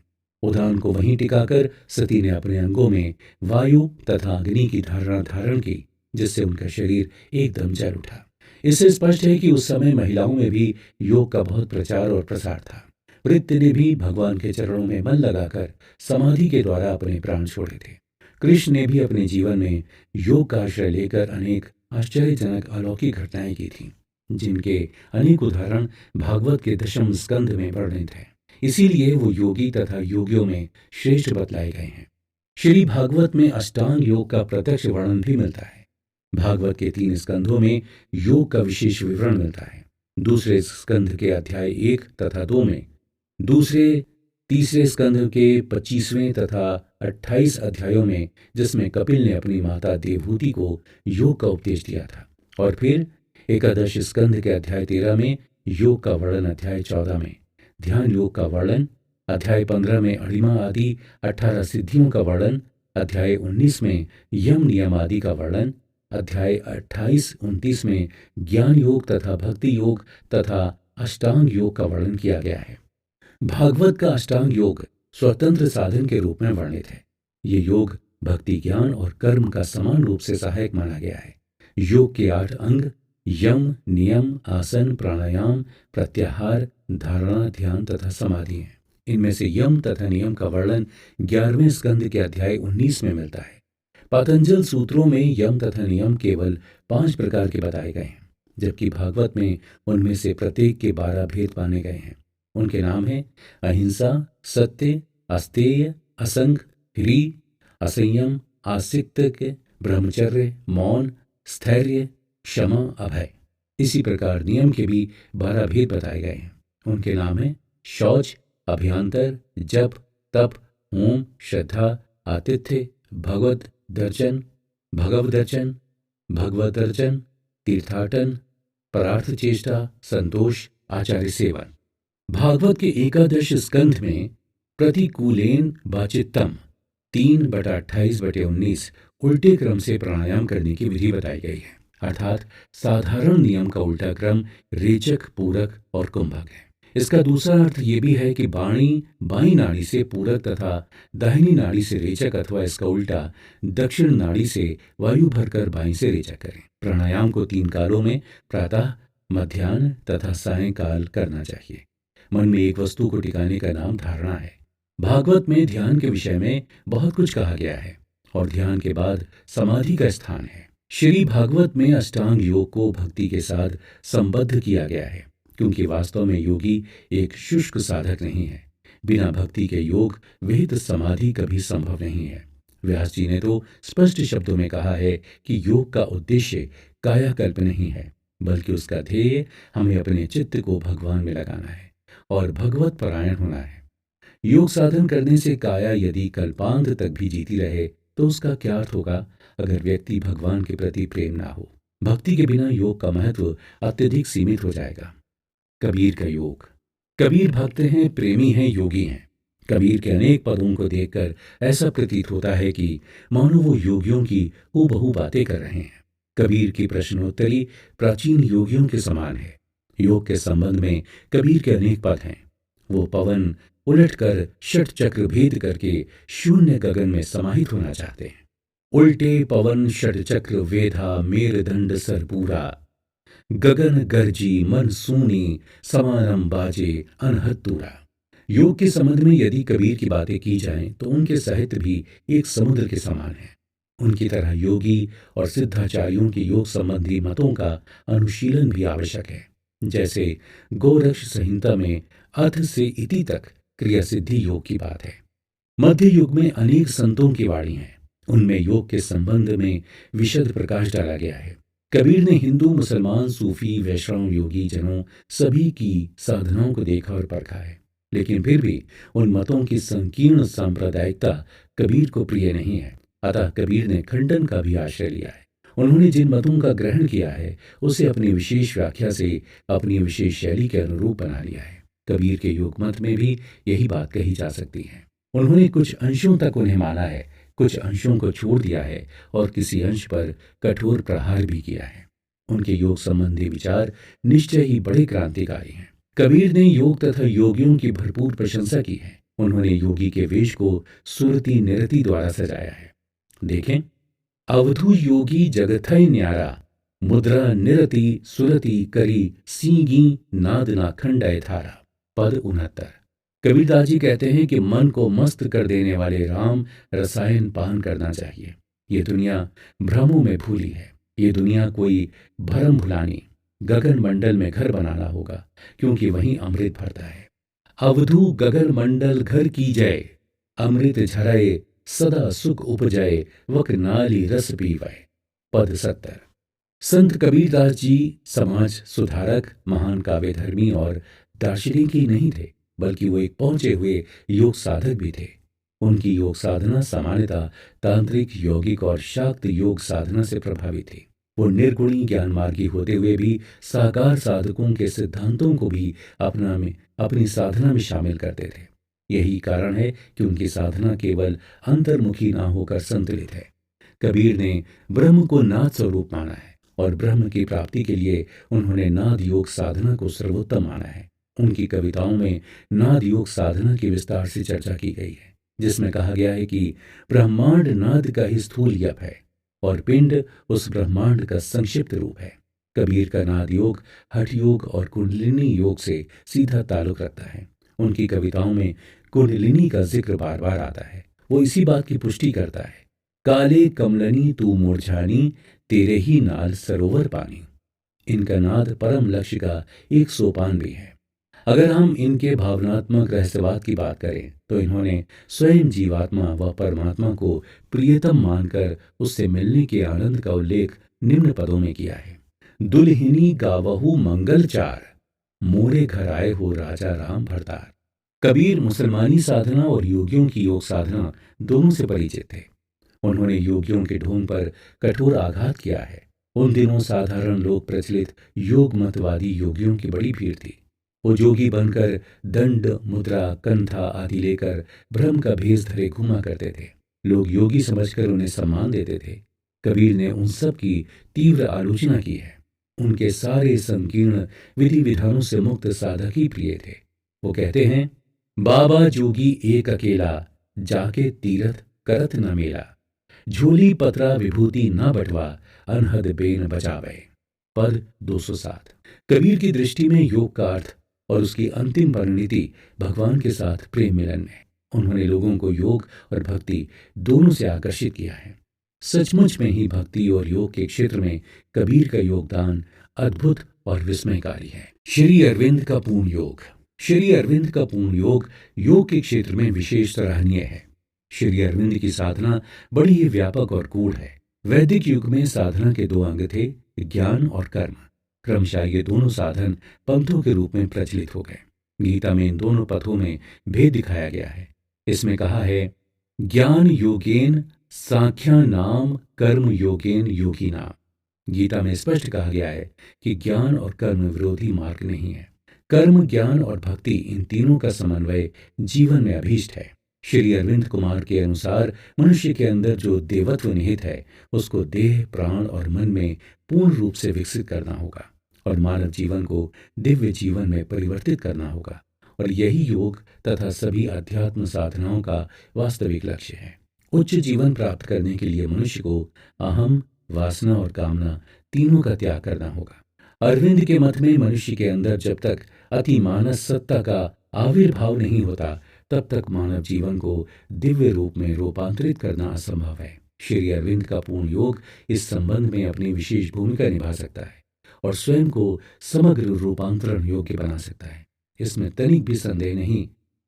उदान को वहीं टिकाकर सती ने अपने अंगों में वायु तथा अग्नि की धारणा धारण की, जिससे उनका शरीर एकदम जल उठा। इससे स्पष्ट है कि उस समय महिलाओं में भी योग का बहुत प्रचार और प्रसार था। वृत्ति ने भी भगवान के चरणों में मन लगाकर समाधि के द्वारा अपने प्राण छोड़े थे। कृष्ण ने भी अपने जीवन में योग का आश्रय लेकर अनेक आश्चर्यजनक अलौकिक घटनाएं की थी, जिनके अनेक उदाहरण भागवत के 10वें स्कंध में वर्णित है। इसीलिए वो योगी तथा योगियों में श्रेष्ठ बतलाए गए हैं। श्री भागवत में अष्टांग योग का प्रत्यक्ष वर्णन भी मिलता है। भागवत के 3 स्कंधों में योग का विशेष विवरण मिलता है। दूसरे स्कंध के अध्याय 1 तथा 2 में, तीसरे स्कंध के 25वें तथा 28 अध्यायों में, जिसमें कपिल ने अपनी माता देवहूति को योग का उपदेश दिया था, और फिर एकादश स्कंध के अध्याय 13 में योग का वर्णन, अध्याय 14 में ध्यान योग का वर्णन, अध्याय 15 में अणिमा आदि 18 सिद्धियों का वर्णन, अध्याय 19 में यम नियम आदि का वर्णन, अध्याय 28-29 में ज्ञान योग तथा भक्ति योग तथा अष्टांग योग का वर्णन किया गया है। भागवत का अष्टांग योग स्वतंत्र साधन के रूप में वर्णित है। ये योग भक्ति, ज्ञान और कर्म का समान रूप से सहायक माना गया है। योग के 8 अंग यम, नियम, आसन, प्राणायाम, प्रत्याहार, धारणा, ध्यान तथा समाधि हैं। इनमें से यम तथा नियम का वर्णन 11वें स्कंद के अध्याय 19 में मिलता है। पतंजल सूत्रों में यम तथा नियम केवल 5 प्रकार के बताए गए हैं, जबकि भागवत में उनमें से प्रत्येक के 12 भेद माने गए हैं। उनके नाम हैं अहिंसा, सत्य, अस्तेय, असंग, ह्री, असंयम, आस्तिक, ब्रह्मचर्य, मौन, स्थैर्य, क्षमा, अभय। इसी प्रकार नियम के भी 12 भेद बताए गए हैं। उनके नाम हैं शौच, अभ्यांतर, जप, तप, होम, श्रद्धा, आतिथ्य, भगवत दर्शन, भगवदर्शन, भगवदर्शन, तीर्थाटन, परार्थ चेष्टा, संतोष, आचार्य सेवन। भागवत के एकादश स्कंध में प्रतिकूलेन वाचित्तम 3/28/19 उल्टे क्रम से प्राणायाम करने की विधि बताई गई है, अर्थात साधारण नियम का उल्टा क्रम रेचक, पूरक और कुंभक है। इसका दूसरा अर्थ ये भी है कि बाणी बाईं नाड़ी से पूरक तथा दाहिनी नाड़ी से रेचक, अथवा इसका उल्टा दक्षिण नाड़ी से वायु भरकर बाईं से रेचक करें। प्राणायाम को 3 कालों में प्रातः, मध्याह्न तथा सायंकाल करना चाहिए। मन में एक वस्तु को टिकाने का नाम धारणा है। भागवत में ध्यान के विषय में बहुत कुछ कहा गया है, और ध्यान के बाद समाधि का स्थान है। श्री भागवत में अष्टांग योग को भक्ति के साथ संबद्ध किया गया है, क्योंकि वास्तव में योगी एक शुष्क साधक नहीं है। बिना भक्ति के योग विहित समाधि कभी संभव नहीं है। व्यास जी ने तो स्पष्ट शब्दों में कहा है कि योग का उद्देश्य कायाकल्प नहीं है, बल्कि उसका ध्येय हमें अपने चित्त को भगवान में लगाना है और भगवत परायण होना है। योग साधन करने से काया यदि कल्पांत तक भी जीती रहे तो उसका क्या अर्थ होगा अगर व्यक्ति भगवान के प्रति प्रेम ना हो। भक्ति के बिना योग का महत्व अत्यधिक सीमित हो जाएगा। कबीर का योग। कबीर भक्त हैं, प्रेमी हैं, योगी हैं। कबीर के अनेक पदों को देखकर ऐसा प्रतीत होता है कि मानो वो योगियों की हूबहू बातें कर रहे हैं। कबीर की प्रश्नोत्तरी प्राचीन योगियों के समान है। योग के संबंध में कबीर के अनेक पद हैं। वो पवन उलटकर षट चक्र भेद करके शून्य गगन में समाहित होना चाहते हैं। उल्टे पवन षट चक्र वेधा मेरुदंड सर पूरा, गगन गर्जी मन सूनी समानम बाजे अनहद दूरा। योग के संबंध में यदि कबीर की बातें की जाएं तो उनके साहित्य भी एक समुद्र के समान है। उनकी तरह योगी और सिद्धाचार्यों की योग संबंधी मतों का अनुशीलन भी आवश्यक है। जैसे गोरक्ष संहिता में अथ से इति तक क्रिया सिद्धि योग की बात है। मध्य युग में अनेक संतों की वाणी है, उनमें योग के संबंध में विशद प्रकाश डाला गया है। कबीर ने हिंदू, मुसलमान, सूफी, वैष्णव, योगी जनों सभी की साधनाओं को देखा और परखा है, लेकिन फिर भी उन मतों की संकीर्ण सांप्रदायिकता कबीर को प्रिय नहीं है। अतः कबीर ने खंडन का भी आश्रय लिया है उन्होंने जिन मतों का ग्रहण किया है उसे अपनी विशेष व्याख्या से अपनी विशेष शैली के अनुरूप बना लिया है। कबीर के योग मत में भी यही बात कही जा सकती है। उन्होंने कुछ अंशों तक उन्हें माना है, कुछ अंशों को छोड़ दिया है और किसी अंश पर कठोर प्रहार भी किया है। उनके योग संबंधी विचार निश्चय ही बड़े क्रांतिकारी हैं। कबीर ने योग तथा योगियों की भरपूर प्रशंसा की है। उन्होंने योगी के वेश को सुरति निरति द्वारा सजाया है। देखें, अवधु योगी जगथै न्यारा, मुद्रा निरति सुरति करी सीगी नाद ना खंडय थारा। पद 69। कबीरदास जी कहते हैं कि मन को मस्त कर देने वाले राम रसायन पान करना चाहिए। ये दुनिया भ्रमों में भूली है। ये दुनिया कोई भरम भुलानी गगन मंडल में घर बनाना होगा, क्योंकि वहीं अमृत भरता है। अवधू गगन मंडल घर की जय, अमृत झरए सदा सुख उपजय, वक नाली रस पीवै। पद 70। संत कबीरदास जी समाज सुधारक, महान काव्यधर्मी और दार्शनिक ही नहीं थे, बल्कि वो एक पहुंचे हुए योग साधक भी थे। उनकी योग साधना सामान्यतः तांत्रिक, यौगिक और शाक्त योग साधना से प्रभावित थी। वो निर्गुणी ज्ञान मार्गी होते हुए भी साकार साधकों के सिद्धांतों को भी अपनी साधना में शामिल करते थे। यही कारण है कि उनकी साधना केवल अंतर्मुखी ना होकर संतुलित है। कबीर ने ब्रह्म को नाद स्वरूप माना है और ब्रह्म की प्राप्ति के लिए उन्होंने नाद योग साधना को सर्वोत्तम माना है। उनकी कविताओं में नाद योग साधना की विस्तार से चर्चा की गई है, जिसमें कहा गया है कि ब्रह्मांड नाद का ही स्थूल जप है और पिंड उस ब्रह्मांड का संक्षिप्त रूप है। कबीर का नाद योग हठ योग और कुंडलिनी योग से सीधा ताल्लुक रखता है। उनकी कविताओं में कुंडलिनी का जिक्र बार बार आता है। वो इसी बात की पुष्टि करता है, काले कमलनी तू मूर्छानी, तेरे ही नाल सरोवर पानी। इनका नाद परम लक्ष्य का एक सोपान भी है। अगर हम इनके भावनात्मक रहस्यवाद की बात करें तो इन्होंने स्वयं जीवात्मा व परमात्मा को प्रियतम मानकर उससे मिलने के आनंद का उल्लेख निम्न पदों में किया है। दुल्हिनी गावहु मंगल चार, मोरे घर आए हो राजा राम भरतार। कबीर मुसलमानी साधना और योगियों की योग साधना दोनों से परिचित थे। उन्होंने योगियों के ढोंग पर कठोर आघात किया है। उन दिनों साधारण लोक प्रचलित योग मतवादी योगियों की बड़ी भीड़ थी। वो जोगी बनकर दंड, मुद्रा, कंथा आदि लेकर भ्रम का भेष धरे घुमा करते थे। लोग योगी समझकर उन्हें सम्मान देते थे। कबीर ने उन सब की तीव्र आलोचना की है। उनके सारे संकीर्ण विधि विधानों से मुक्त साधक ही प्रिय थे। वो कहते हैं, बाबा जोगी एक अकेला, जाके तीरथ करत न मेला, झोली पतरा विभूति न बटवा, अनहद बेन बचावे। पद 207। कबीर की दृष्टि में योग का अर्थ और उसकी अंतिम परिणति भगवान के साथ प्रेम मिलन है। उन्होंने लोगों को योग और भक्ति दोनों से आकर्षित किया है। सचमुच में ही भक्ति और योग के क्षेत्र में कबीर का योगदान अद्भुत और विस्मयकारी है। श्री अरविंद का पूर्ण योग। श्री अरविंद का पूर्ण योग योग के क्षेत्र में विशेष सराहनीय है। श्री अरविंद की साधना बड़ी ही व्यापक और गूढ़ है। वैदिक युग में साधना के दो अंग थे, ज्ञान और कर्म। क्रमशः ये दोनों साधन पंथों के रूप में प्रचलित हो गए। गीता में इन दोनों पथों में भेद दिखाया गया है। इसमें कहा है, ज्ञान योगेन सांख्या नाम, कर्म योगेन योगी नाम। गीता में स्पष्ट कहा गया है कि ज्ञान और कर्म विरोधी मार्ग नहीं है। कर्म, ज्ञान और भक्ति, इन तीनों का समन्वय जीवन में अभीष्ट है। श्री अरविंद कुमार के अनुसार मनुष्य के अंदर जो देवत्व निहित है उसको देह, प्राण और मन में पूर्ण रूप से विकसित करना होगा और मानव जीवन को दिव्य जीवन में परिवर्तित करना होगा। और यही योग तथा सभी अध्यात्म साधनाओं का वास्तविक लक्ष्य है। उच्च जीवन प्राप्त करने के लिए मनुष्य को अहम, वासना और कामना तीनों का त्याग करना होगा। अरविंद के मत में मनुष्य के अंदर जब तक अतिमानस सत्ता का आविर्भाव नहीं होता तब तक मानव जीवन को दिव्य रूप में रूपांतरित करना असंभव है। श्री अरविंद का पूर्ण योग इस संबंध में अपनी विशेष भूमिका निभा सकता है और स्वयं को समग्र रूपांतरण योग्य बना सकता है। इसमें तनिक भी संदेह नहीं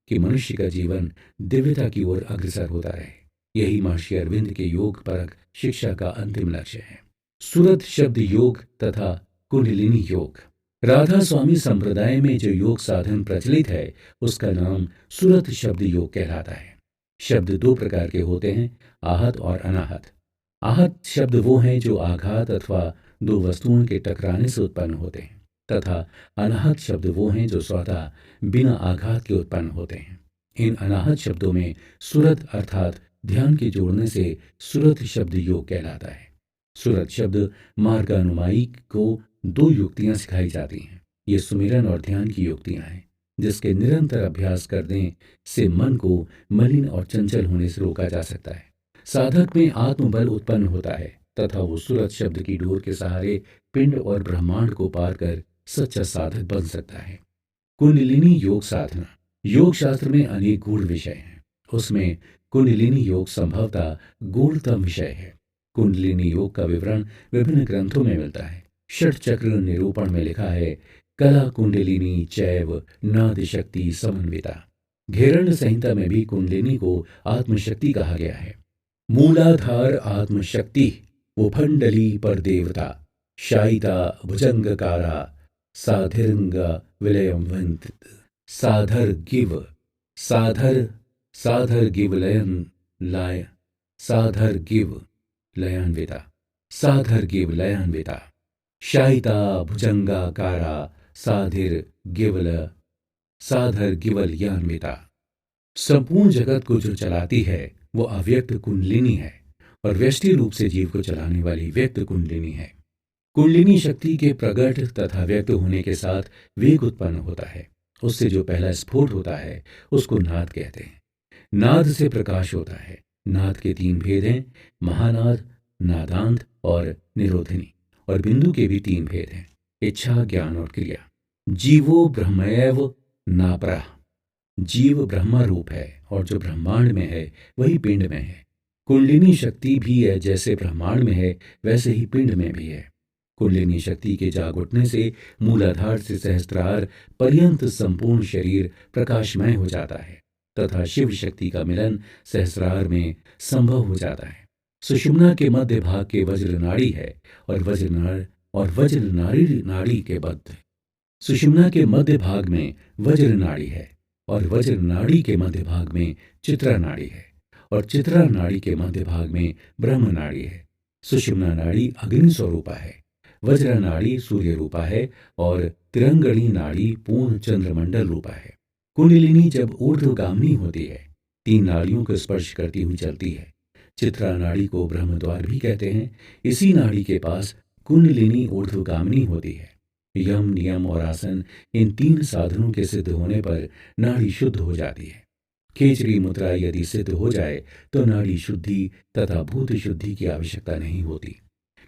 कि मनुष्य का जीवन दिव्यता की ओर अग्रसर होता रहे। यही महर्षि अरविंद के योग परक शिक्षा का अंतिम लक्ष्य है। सुरत शब्द योग तथा कुंडलिनी योग। राधा स्वामी संप्रदाय में जो योग साधन प्रचलित है उसका नाम सुरत शब्द योग कहलाता है। शब्द दो प्रकार के होते हैं, आहत और अनाहत। आहत शब्द वो हैं जो आघात अथवा दो वस्तुओं के टकराने से उत्पन्न होते हैं, तथा अनाहत शब्द वो हैं जो स्वतः बिना आघात के उत्पन्न होते हैं। इन अनाहत शब्दों में सुरत अर्थात ध्यान के जोड़ने से सुरत शब्द योग कहलाता है। सुरत शब्द मार्गानुमाई को दो युक्तियां सिखाई जाती हैं। ये सुमिरन और ध्यान की युक्तियां हैं जिसके निरंतर अभ्यास करने से मन को मलिन और चंचल होने से रोका जा सकता है। साधक में आत्मबल उत्पन्न होता है तथा वो सुरत शब्द की डोर के सहारे पिंड और ब्रह्मांड को पार कर सच्चा साधक बन सकता है। कुंडलिनी योग साधना। योग शास्त्र में अनेक गूढ़ विषय हैं। उसमें कुंडलिनी योग संभवतः गूढ़तम विषय है। कुंडलिनी योग का विवरण विभिन्न ग्रंथों में मिलता है। षट चक्र निरूपण में लिखा है, कला कुंडलिनी चैव नाद शक्ति समन्विता। घेरण्य संहिता में भी कुंडलिनी को आत्मशक्ति कहा गया है। मूलाधार आत्मशक्ति उफंडली पर देवता शायिता भुजंगकारा साधिरंग विलयम वंत साधर गिव साधर साधर गिव लयन लाय साधर गिव लयान्विता साधर गिव लयान्विता शायिता भुजंगाकारा साधिर गिवल साधर गिवल यान्विता। संपूर्ण जगत को जो चलाती है वो अव्यक्त कुंडलिनी है और व्यष्टि रूप से जीव को चलाने वाली व्यक्त कुंडलिनी है। कुंडलिनी शक्ति के प्रकट तथा व्यक्त होने के साथ वेग उत्पन्न होता है। उससे जो पहला स्फोट होता है उसको नाद कहते हैं। नाद से प्रकाश होता है। नाद के तीन भेद हैं, महानाद, नादांत और निरोधिनी। और बिंदु के भी तीन भेद हैं, इच्छा, ज्ञान और क्रिया। जीवो ब्रह्मैव नापरा। जीव ब्रह्मा रूप है और जो ब्रह्मांड में है वही पिंड में है। कुंडलिनी शक्ति भी है, जैसे ब्रह्मांड में है वैसे ही पिंड में भी है। कुंडलिनी शक्ति के जाग उठने से मूलाधार से सहस्त्रार पर्यंत संपूर्ण शरीर प्रकाशमय हो जाता है तथा शिव शक्ति का मिलन सहस्रार में संभव हो जाता है। सुषुम्ना के मध्य भाग के वज्र नाड़ी है और वज्र नाड़ी के बद्ध। सुषुम्ना के मध्य भाग में वज्र नाड़ी है और वज्र नाड़ी के मध्य भाग में चित्रा नाड़ी है और चित्रा नाड़ी के मध्य भाग में ब्रह्म नाड़ी है। सुषुम्ना नाड़ी अग्नि स्वरूपा है, वज्र नाड़ी सूर्य रूपा है और तिरंगणी नाड़ी पूर्ण चंद्रमंडल रूपा है। कुंडलिनी जब ऊर्ध्वगामिनी होती है, तीन नाड़ियों को स्पर्श करती हुई चलती है। चित्रा नाड़ी को ब्रह्म द्वार भी कहते हैं। इसी नाड़ी के पास कुंडलिनी ऊर्ध्वगामिनी होती है। यम, नियम और आसन, इन तीन साधनों के सिद्ध होने पर नाड़ी शुद्ध हो जाती है। खेचरी मुद्रा यदि सिद्ध हो जाए तो नाड़ी शुद्धि तथा भूत शुद्धि की आवश्यकता नहीं होती।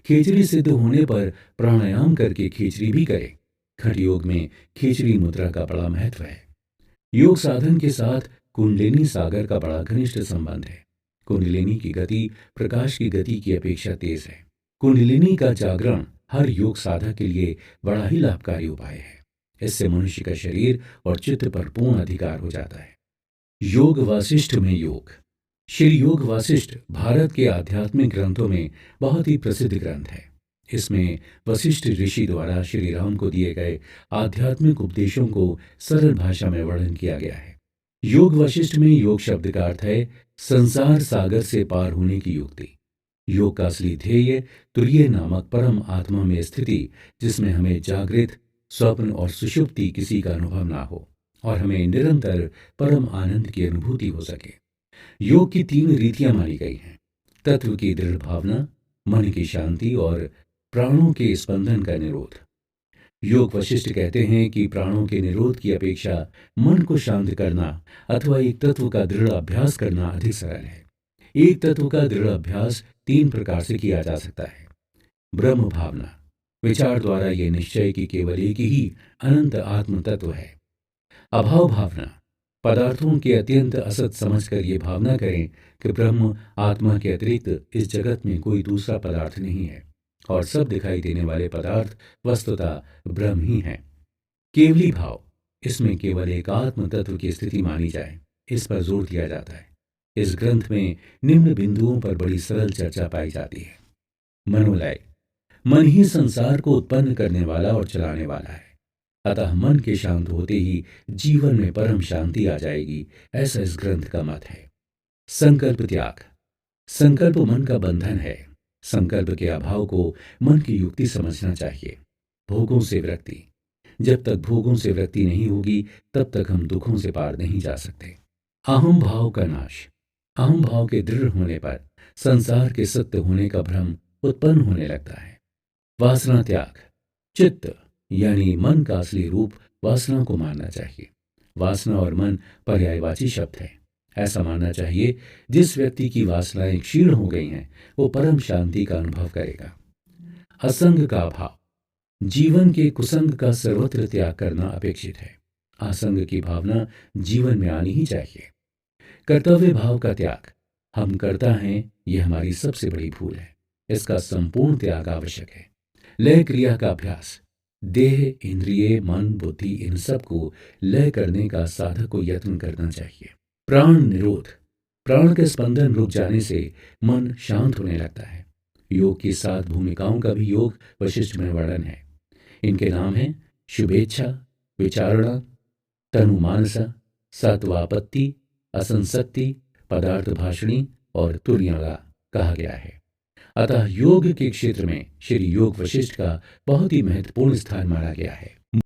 खेचरी सिद्ध होने पर प्राणायाम करके खेचरी भी करें। खट योग में खेचरी मुद्रा का बड़ा महत्व है। योग साधन के साथ कुंडलिनी सागर का बड़ा घनिष्ठ संबंध है। कुंडलिनी की गति प्रकाश की गति की अपेक्षा तेज है। कुंडलिनी का जागरण हर योग साधक के लिए बड़ा ही लाभकारी उपाय है। इससे मनुष्य का शरीर और चित्त पर पूर्ण अधिकार हो जाता है। योग वासिष्ठ में योग। श्री योग वासिष्ठ भारत के आध्यात्मिक ग्रंथों में बहुत ही प्रसिद्ध ग्रंथ है। इसमें वशिष्ठ ऋषि द्वारा श्री राम को दिए गए आध्यात्मिक उपदेशों को सरल भाषा में वर्णन किया गया है। योग वशिष्ठ में योग शब्द का अर्थ है संसार सागर से पार होने की युक्ति। योग का असली ध्येय तुरीय नामक परम आत्मा में स्थिति, जिसमें हमें जागृत, स्वप्न और सुषुप्ति किसी का अनुभव ना हो और हमें निरंतर परम आनंद की अनुभूति हो सके। योग की तीन रीतियां मानी गई हैं: तत्व की दृढ़ भावना, मन की शांति और प्राणों के स्पंदन का निरोध। योग वशिष्ठ कहते हैं कि प्राणों के निरोध की अपेक्षा मन को शांत करना अथवा एक तत्व का दृढ़ अभ्यास करना अधिक सरल है। एक तत्व का दृढ़ अभ्यास तीन प्रकार से किया जा सकता है। ब्रह्म भावना, विचार द्वारा यह निश्चय कि केवल एक ही अनंत आत्म तत्व है। अभाव भावना, पदार्थों के अत्यंत असत समझकर ये भावना करें कि ब्रह्म आत्मा के अतिरिक्त इस जगत में कोई दूसरा पदार्थ नहीं है और सब दिखाई देने वाले पदार्थ वस्तुतः ब्रह्म ही हैं। केवली भाव, इसमें केवल एक आत्म तत्व की स्थिति मानी जाए, इस पर जोर दिया जाता है। इस ग्रंथ में निम्न बिंदुओं पर बड़ी सरल चर्चा पाई जाती है। मनोलय, मन ही संसार को उत्पन्न करने वाला और चलाने वाला है, अतः मन के शांत होते ही जीवन में परम शांति आ जाएगी, ऐसा इस ग्रंथ का मत है। संकल्प त्याग, संकल्प मन का बंधन है। संकल्प के अभाव को मन की युक्ति समझना चाहिए। भोगों से विरक्ति। जब तक भोगों से विरक्ति नहीं होगी, तब तक हम दुखों से पार नहीं जा सकते। अहम भाव का नाश। अहम भाव के दृढ़ होने पर संसार के सत्य होने का भ्रम उत्पन्न होने लगता है। वासना त्याग। चित्त यानी मन का असली रूप वासना को मानना चाहिए। वासना और मन पर्यायवाची शब्द है। ऐसा मानना चाहिए, जिस व्यक्ति की वासनाएं क्षीण हो गई हैं, वो परम शांति का अनुभव करेगा। असंग का अभाव। जीवन के कुसंग का सर्वत्र त्याग करना अपेक्षित है। असंग की भावना जीवन में आनी ही चाहिए। कर्तव्य भाव का त्याग। हम करता हैं, यह हमारी सबसे बड़ी भूल है। इसका संपूर्ण त्याग आवश्यक है। लय क्रिया का अभ्यास। देह, इंद्रिय, मन, बुद्धि, इन सब को लय करने का साधक को यत्न करना चाहिए। प्राण निरोध। प्राण के स्पंदन रुक जाने से मन शांत होने लगता है। योग की 7 भूमिकाओं का भी योग वशिष्ठ में वर्णन है। इनके नाम हैं शुभेच्छा, विचारणा, तनुमानसा, सत्वापत्ति, असंसक्ति, पदार्थ भाषणी और तुर्यगा कहा गया है। अतः योग के क्षेत्र में श्री योग वशिष्ठ का बहुत ही महत्वपूर्ण स्थान माना गया है।